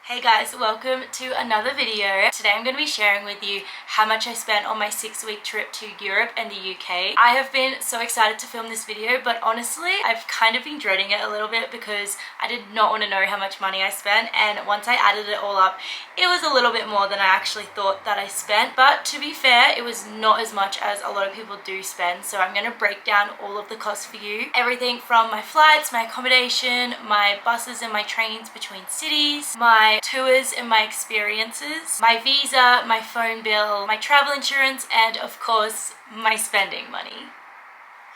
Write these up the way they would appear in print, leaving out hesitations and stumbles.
Hey guys, welcome to another video. Today I'm going to be sharing with you how much I spent on my 6-week trip to Europe and the UK. I have been so excited to film this video, but honestly I've kind of been dreading it a little bit because I did not want to know how much money I spent, and once I added it all up it was a little bit more than I actually thought that I spent. But to be fair, it was not as much as a lot of people do spend, so I'm going to break down all of the costs for you. Everything from my flights, my accommodation, my buses and my trains between cities, my tours and my experiences, my visa, my phone bill, my travel insurance, and of course my spending money.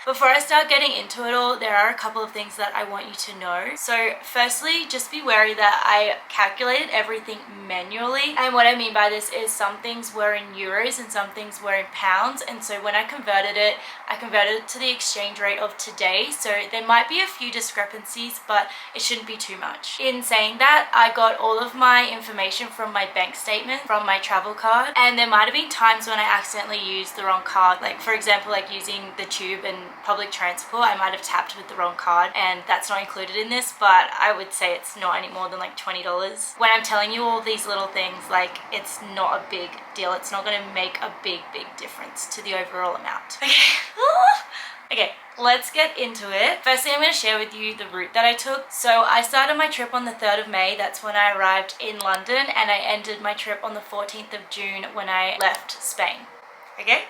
Before I start getting into it all, there are a couple of things that I want you to know. So firstly, just be wary that I calculated everything manually. And what I mean by this is some things were in euros and some things were in pounds. And so when I converted it to the exchange rate of today. So there might be a few discrepancies, but it shouldn't be too much. In saying that, I got all of my information from my bank statement, from my travel card. And there might have been times when I accidentally used the wrong card. Like for example, like using the tube and public transport, I might have tapped with the wrong card, and that's not included in this, but I would say it's not any more than like $20. When I'm telling you all these little things, like, it's not a big deal. It's not going to make a big difference to the overall amount. Okay, let's get into it. Firstly, I'm going to share with you the route that I took. So I started my trip on the 3rd of May. That's when I arrived in London, and I ended my trip on the 14th of June when I left Spain. Okay?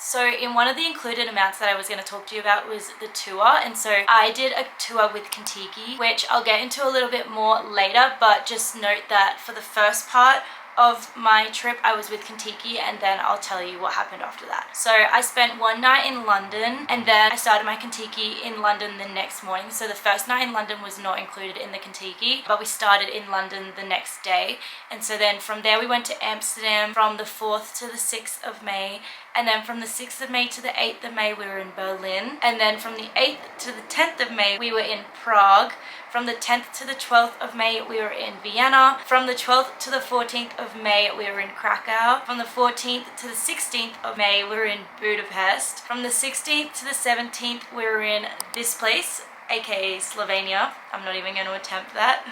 So in one of the included amounts that I was going to talk to you about was the tour, and so I did a tour with Contiki, which I'll get into a little bit more later, but just note that for the first part of my trip I was with Contiki, and then I'll tell you what happened after that. So I spent one night in London, and then I started my Contiki in London the next morning. So the first night in London was not included in the Contiki, but we started in London the next day, and so then from there we went to Amsterdam from the 4th to the 6th of May, and then from the 6th of May to the 8th of May we were in Berlin, and then from the 8th to the 10th of May we were in Prague. From the 10th to the 12th of May we were in Vienna. From the 12th to the 14th of May we were in Krakow. From the 14th to the 16th of May we were in Budapest. From the 16th to the 17th we were in this place, aka Slovenia. I'm not even going to attempt that.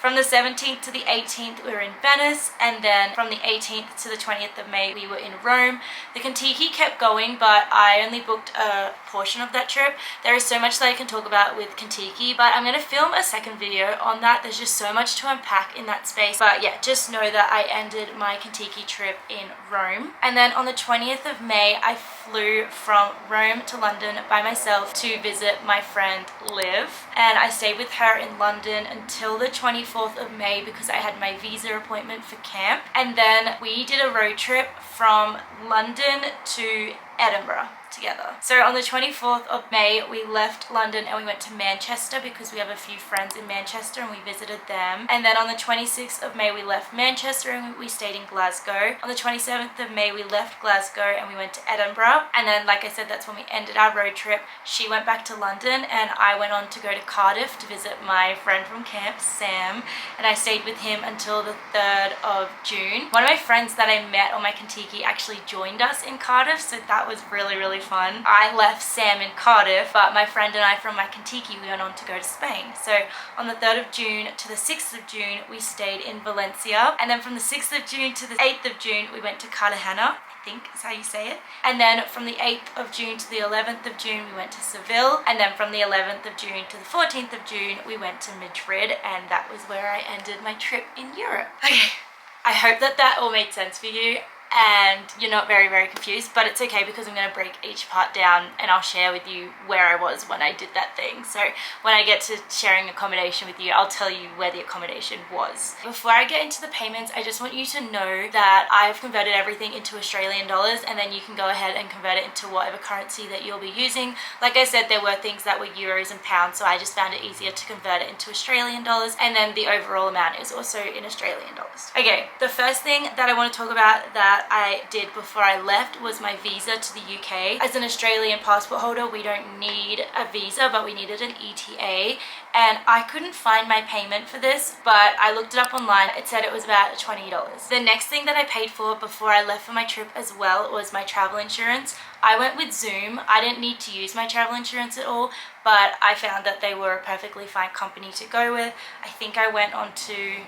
From the 17th to the 18th we were in Venice, and then from the 18th to the 20th of May we were in Rome. The Contiki kept going, but I only booked a portion of that trip. There is so much that I can talk about with Contiki, but I'm going to film a second video on that. There's just so much to unpack in that space. But yeah, just know that I ended my Contiki trip in Rome, and then on the 20th of May I flew from Rome to London by myself to visit my friend Liv, and I stayed with her in London until the 24th of May because I had my visa appointment for camp. And then we did a road trip from London to Edinburgh together. So on the 24th of May we left London and we went to Manchester because we have a few friends in Manchester and we visited them. And then on the 26th of May we left Manchester and we stayed in Glasgow. On the 27th of May we left Glasgow and we went to Edinburgh, and then like I said, that's when we ended our road trip. She went back to London and I went on to go to Cardiff to visit my friend from camp, Sam, and I stayed with him until the 3rd of June. One of my friends that I met on my Contiki actually joined us in Cardiff, so that was really fun. I left Sam in Cardiff, but my friend and I from my Contiki, we went on to go to Spain. So on the 3rd of June to the 6th of June we stayed in Valencia, and then from the 6th of June to the 8th of June we went to Cartagena, I think is how you say it. And then from the 8th of June to the 11th of June we went to Seville, and then from the 11th of June to the 14th of June we went to Madrid, and that was where I ended my trip in Europe. Okay, I hope that all made sense for you and you're not very confused, but it's okay because I'm going to break each part down and I'll share with you where I was when I did that thing. So when I get to sharing accommodation with you, I'll tell you where the accommodation was. Before I get into the payments, I just want you to know that I've converted everything into Australian dollars, and then you can go ahead and convert it into whatever currency that you'll be using. Like I said, there were things that were euros and pounds, so I just found it easier to convert it into Australian dollars, and then the overall amount is also in Australian dollars. Okay, the first thing that I want to talk about that I did before I left was my visa to the UK. As an Australian passport holder, we don't need a visa, but we needed an ETA, and I couldn't find my payment for this, but I looked it up online. It said it was about $20. The next thing that I paid for before I left for my trip as well was my travel insurance. I went with Zoom. I didn't need to use my travel insurance at all, but I found that they were a perfectly fine company to go with. I think I went on to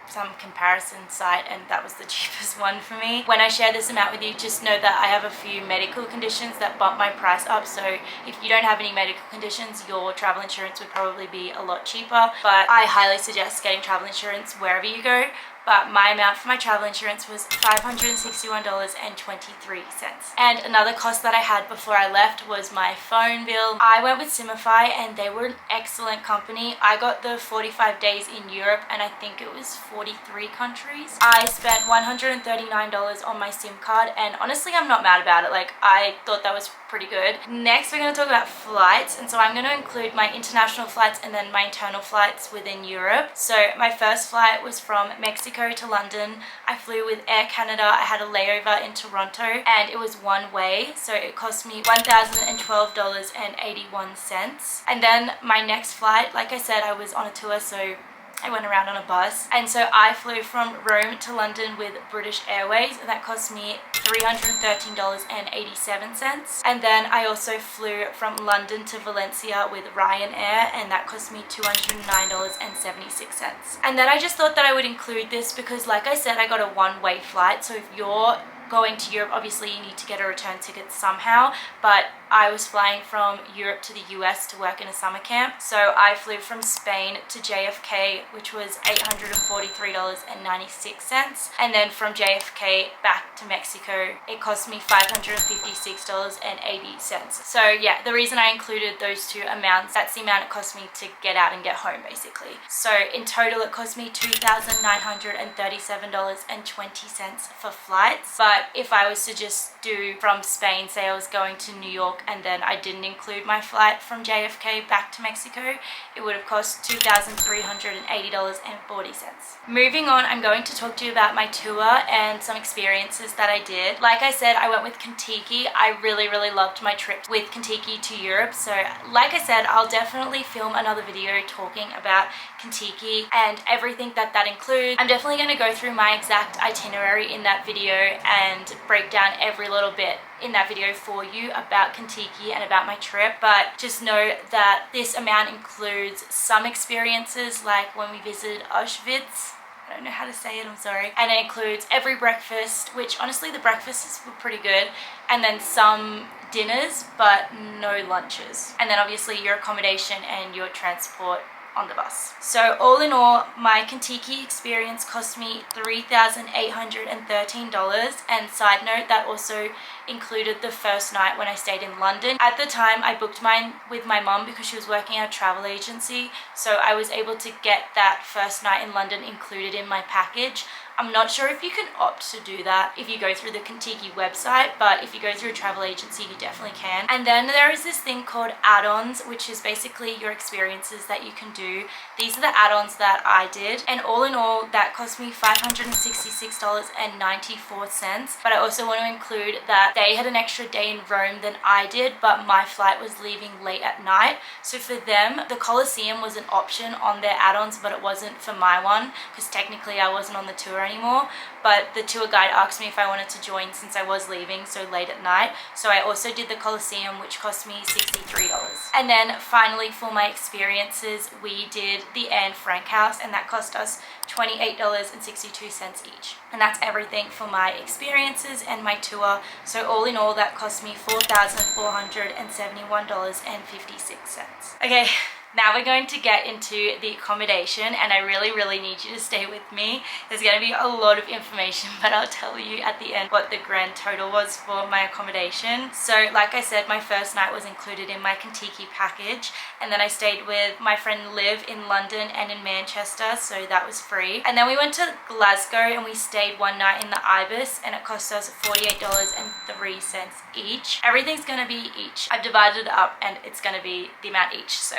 some comparison site and that was the cheapest one for me. When I share this amount with you, just know that I have a few medical conditions that bump my price up, so if you don't have any medical conditions, your travel insurance would probably be a lot cheaper, but I highly suggest getting travel insurance wherever you go. But my amount for my travel insurance was $561.23. And another cost that I had before I left was my phone bill. I went with Simify and they were an excellent company. I got the 45 days in Europe and I think it was 43 countries. I spent $139 on my SIM card and honestly I'm not mad about it. Like, I thought that was pretty good. Next we're going to talk about flights, and so I'm going to include my international flights and then my internal flights within Europe. So my first flight was from Mexico to London. I flew with Air Canada. I had a layover in Toronto and it was one way, so it cost me $1,012.81. And then my next flight, like I said, I was on a tour, so I went around on a bus, and so I flew from Rome to London with British Airways and that cost me $313.87. And then I also flew from London to Valencia with Ryanair and that cost me $209.76. And then I just thought that I would include this because, like I said, I got a one-way flight, so if you're going to Europe, obviously you need to get a return ticket somehow, but I was flying from Europe to the US to work in a summer camp, so I flew from Spain to JFK, which was $843.96, and then from JFK back to Mexico it cost me $556.80. So yeah, the reason I included those two amounts, that's the amount it cost me to get out and get home basically. So in total it cost me $2,937.20 for flights. But if I was to just do from Spain, say I was going to New York and then I didn't include my flight from JFK back to Mexico, it would have cost $2,380.40. Moving on, I'm going to talk to you about my tour and some experiences that I did. Like I said, I went with Contiki. I really loved my trip with Contiki to Europe. So like I said, I'll definitely film another video talking about Contiki and everything that includes. I'm definitely going to go through my exact itinerary in that video and break down every little bit in that video for you about Contiki and about my trip. But just know that this amount includes some experiences, like when we visited Auschwitz. I don't know how to say it, I'm sorry. And it includes every breakfast, which honestly the breakfasts were pretty good, and then some dinners but no lunches, and then obviously your accommodation and your transport on the bus. So all in all, my Contiki experience cost me $3,813, and side note, that also included the first night when I stayed in London. At the time I booked mine with my mum because she was working at a travel agency, so I was able to get that first night in London included in my package. I'm not sure if you can opt to do that if you go through the Contiki website, but if you go through a travel agency, you definitely can. And then there is this thing called add-ons, which is basically your experiences that you can do. These are the add-ons that I did, and all in all, that cost me $566.94. But I also want to include that they had an extra day in Rome than I did, but my flight was leaving late at night. So for them, the Colosseum was an option on their add-ons, but it wasn't for my one, because technically I wasn't on the tour anymore. But the tour guide asked me if I wanted to join since I was leaving so late at night, so I also did the Colosseum, which cost me $63. And then finally, for my experiences, we did the Anne Frank house, and that cost us $28.62 each. And that's everything for my experiences and my tour. So all in all, that cost me $4,471.56. Okay, now we're going to get into the accommodation, and I really need you to stay with me. There's going to be a lot of information, but I'll tell you at the end what the grand total was for my accommodation. So like I said, my first night was included in my Contiki package, and then I stayed with my friend Liv in London and in Manchester, so that was free. And then we went to Glasgow and we stayed one night in the Ibis, and it cost us $48.03 each. Everything's going to be each. I've divided it up and it's going to be the amount each, so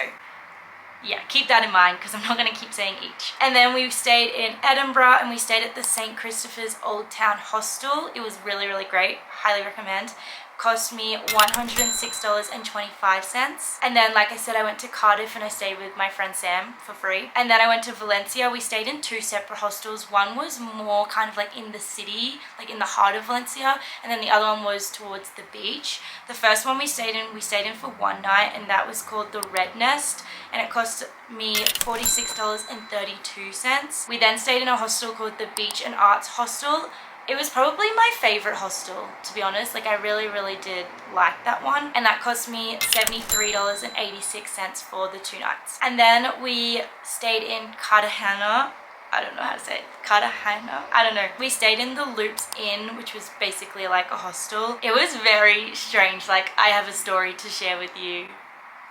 yeah, keep that in mind because I'm not going to keep saying each. And then we stayed in Edinburgh and we stayed at the St. Christopher's Old Town Hostel. It was really great. Highly recommend. cost me $106.25. And then, like I said, I went to Cardiff and I stayed with my friend Sam for free. And then I went to Valencia. We stayed in 2 separate hostels. One was more kind of like in the city, like in the heart of Valencia, and then the other one was towards the beach. The first one we stayed in for one night, and that was called the Red Nest, and it cost me $46.32. We then stayed in a hostel called the Beach and Arts Hostel. It was probably my favorite hostel, to be honest. Like, I really did like that one. And that cost me $73.86 for the 2 nights. And then we stayed in Cartagena. I don't know how to say it. Cartagena? I don't know. We stayed in the Loops Inn, which was basically like a hostel. It was very strange. Like, I have a story to share with you.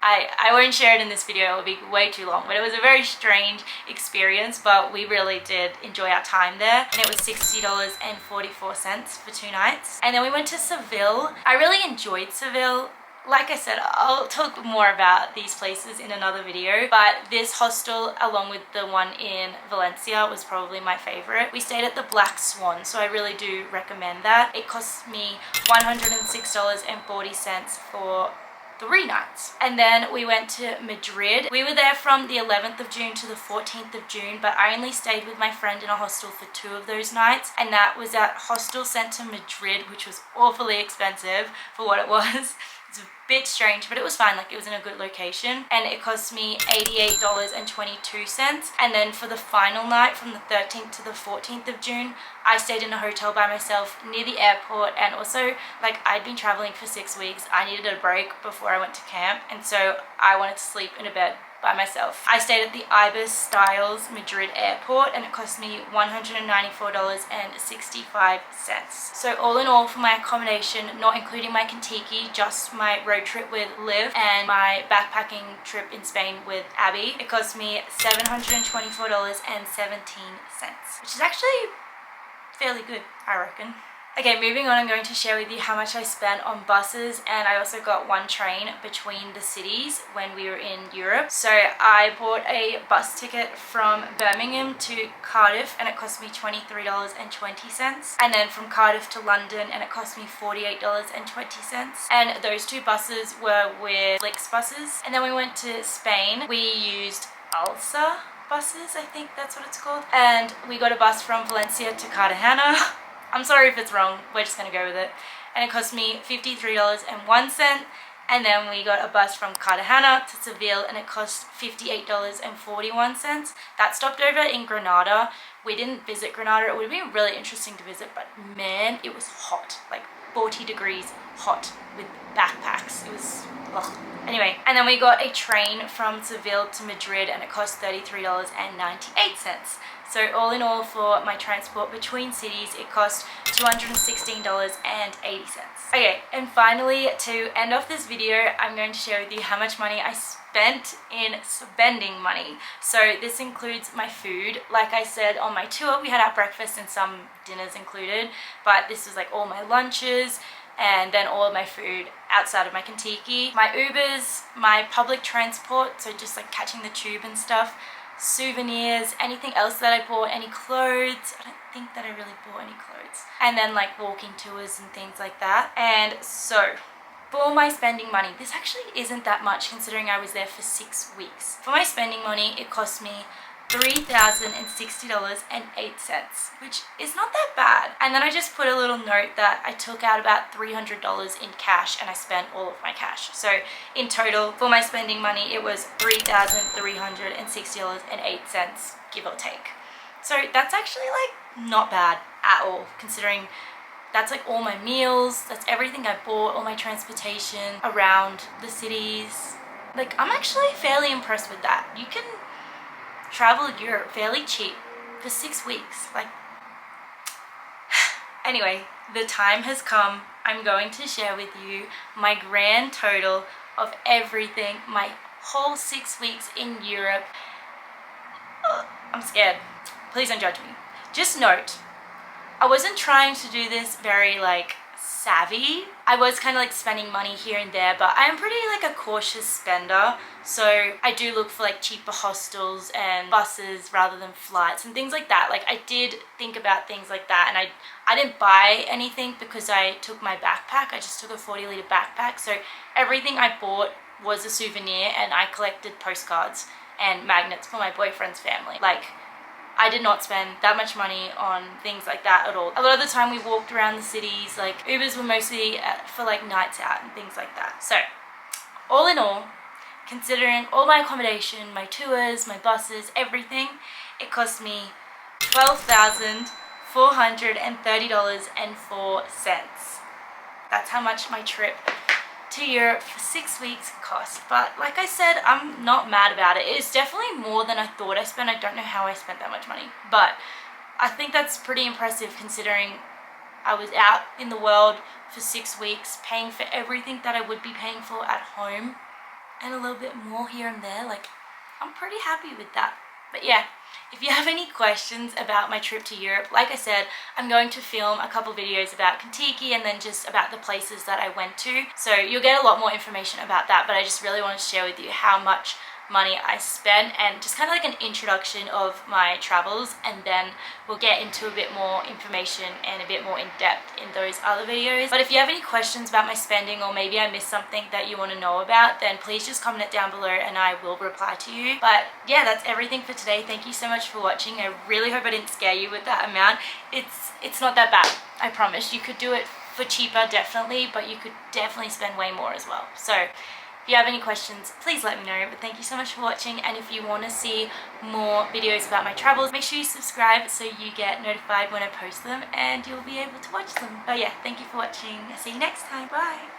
I won't share it in this video, it will be way too long, but it was a very strange experience, but we really did enjoy our time there, and it was $60.44 for 2 nights. And then we went to Seville. I really enjoyed Seville. Like I said, I'll talk more about these places in another video, but this hostel, along with the one in Valencia, was probably my favorite. We stayed at the Black Swan, so I really do recommend that. It cost me $106.40 for 3 nights. And then we went to Madrid. We were there from the 11th of June to the 14th of June, but I only stayed with my friend in a hostel for 2 of those nights, and that was at Hostel Center Madrid, which was awfully expensive for what it was. It's a bit strange, but it was fine. Like, it was in a good location, and it cost me $88.22. And then for the final night, from the 13th to the 14th of June, I stayed in a hotel by myself near the airport. And also, like, I'd been traveling for 6 weeks. I needed a break before I went to camp, and so I wanted to sleep in a bed by myself. I stayed at the Ibis Styles Madrid airport, and it cost me $194.65. So all in all, for my accommodation, not including my Contiki, just my road trip with Liv and my backpacking trip in Spain with Abby, it cost me $724.17, which is actually fairly good, I reckon. Okay, moving on, I'm going to share with you how much I spent on buses, and I also got 1 train between the cities when we were in Europe. So I bought a bus ticket from Birmingham to Cardiff, and it cost me $23.20. And then from Cardiff to London, and it cost me $48.20. And those 2 buses were with Flixbuses. And then we went to Spain. We used Alsa buses, I think that's what it's called. And we got a bus from Valencia to Cartagena. I'm sorry if it's wrong, we're just gonna go with it. And it cost me $53.01. And then we got a bus from Cartagena to Seville, and it cost $58.41. That stopped over in Granada. We didn't visit Granada. It would have been really interesting to visit, but man, it was hot. Like 40 degrees hot with backpacks. It was, ugh. Anyway, and then we got a train from Seville to Madrid, and it cost $33.98. So all in all, for my transport between cities, it cost $216.80. Okay, and finally, to end off this video, I'm going to share with you how much money I spent in spending money. So this includes my food. Like I said, on my tour, we had our breakfast and some dinners included, but this was like all my lunches, and then all of my food outside of my Contiki, my Ubers, my public transport, so just like catching the tube and stuff, souvenirs, anything else that I bought, any clothes. I don't think that I really bought any clothes. And then like walking tours and things like that. And so for my spending money, this actually isn't that much considering I was there for 6 weeks. For my spending money, it cost me $3,060.08, which is not that bad. And then I just put a little note that I took out about $300 in cash, and I spent all of my cash. So in total, for my spending money, it was $3,360.08, give or take. So that's actually like not bad at all, considering that's like all my meals, that's everything I bought, all my transportation around the cities. Like, I'm actually fairly impressed with that. You can travel Europe fairly cheap for 6 weeks. Like, anyway, the time has come. I'm going to share with you my grand total of everything, my whole 6 weeks in Europe. I'm scared. Please don't judge me. Just note, I wasn't trying to do this very like savvy. I was kind of like spending money here and there, but I'm pretty like a cautious spender, so I do look for like cheaper hostels and buses rather than flights and things like that. Like I did think about things like that, and I didn't buy anything because I took my backpack. I just took a 40-liter backpack, so everything I bought was a souvenir, and I collected postcards and magnets for my boyfriend's family. Like, I did not spend that much money on things like that at all. A lot of the time we walked around the cities, like Ubers were mostly for like nights out and things like that. So all in all, considering all my accommodation, my tours, my buses, everything, it cost me $12,430.04. That's how much my trip to Europe for 6 weeks cost. But like I said, I'm not mad about it. It's definitely more than I thought I spent. I don't know how I spent that much money, but I think that's pretty impressive considering I was out in the world for 6 weeks paying for everything that I would be paying for at home and a little bit more here and there. Like, I'm pretty happy with that. But yeah, if you have any questions about my trip to Europe, like I said, I'm going to film a couple videos about Contiki and then just about the places that I went to. So you'll get a lot more information about that, but I just really want to share with you how much money I spent and just kind of like an introduction of my travels, and then we'll get into a bit more information and a bit more in depth in those other videos. But if you have any questions about my spending, or maybe I missed something that you want to know about, then please just comment it down below and I will reply to you. But yeah, that's everything for today. Thank you so much for watching. I really hope I didn't scare you with that amount. It's not that bad, I promise. You could do it for cheaper, definitely, but you could definitely spend way more as well. So if you have any questions, please let me know. But thank you so much for watching, and if you want to see more videos about my travels, make sure you subscribe so you get notified when I post them and you'll be able to watch them. But yeah, thank you for watching. I'll see you next time. Bye!